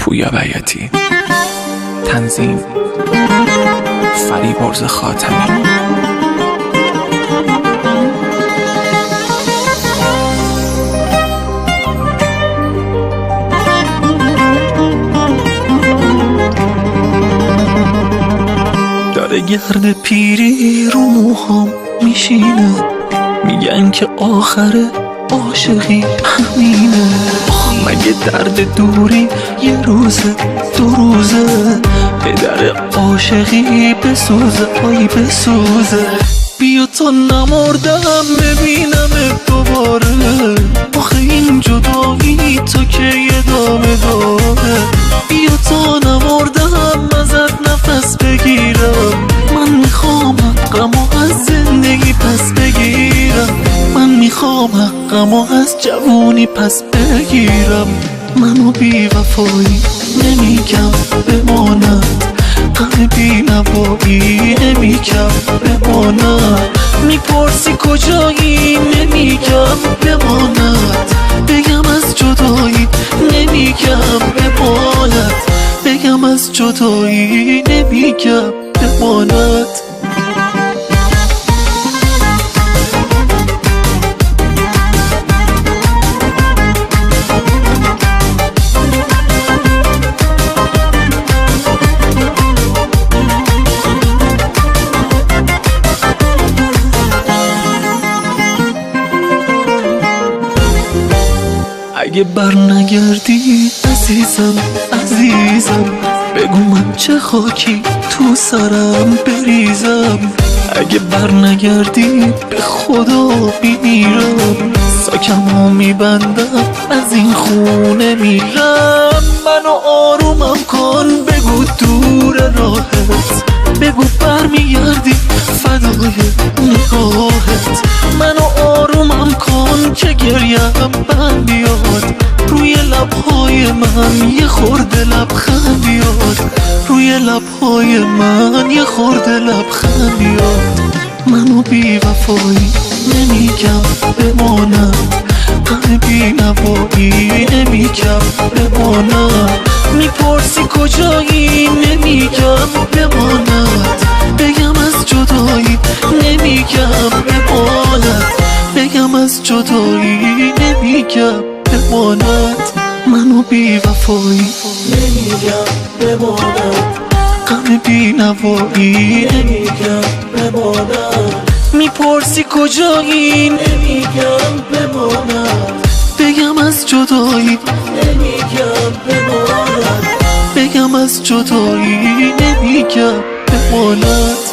پویا بیاتی. تنظیم فریبرز خاتمی. داره گرد پیری رو موهام میشینه، میگن که آخر عاشقی همینه. مگه درد دوری یه روزه دو روزه، به در عاشقی بسوزه آی بسوزه. بیا تا نمردم ببینم دوباره، آخه این جدایی تو که ادامه داره. بیا تا نمردم ازت نفس بگیرم، من میخوام حقمو از زندگی پس بگیرم. من میخوام حقمو از جوونی پس بگیرم. منو بی وفایی نمیگم بماند، غم بی نوایی نمیگم بماند. میپرسی کجایی نمیگم بماند، بگم از جدایی نمیگم بماند، بگم از جدایی نمیگم بماند. اگه بر نگردی عزیزم عزیزم، بگو من چه خاکی تو سرم بریزم. اگه بر نگردی به خدا میمیرم، ساکمو میبندم از این خونه میرم. منو آرومم کن بگو دور راهت، بگو برمیگردی فدای نگاهت. منو آرومم کن که گریم بند بیاد، روی لبهای من یه خورده لبخند بیاد، روی لبهای من یه خورده لبخند بیاد. منو بی وفایی نمیگم بماند، غم بی نوایی نمیگم بماند. میپرسی کجایی نمیگم بماند، بگم از جدایی نمیگم بماند، بگم از جدایی نمیگم بماند. منو بی وفایی نمیگم بماند، غم بی نوایی نمیگم بماند. میپرسی کجایی نمیگم بماند، بگم از جدایی نمیگم بماند، بگم از جدایی نمیگم بماند.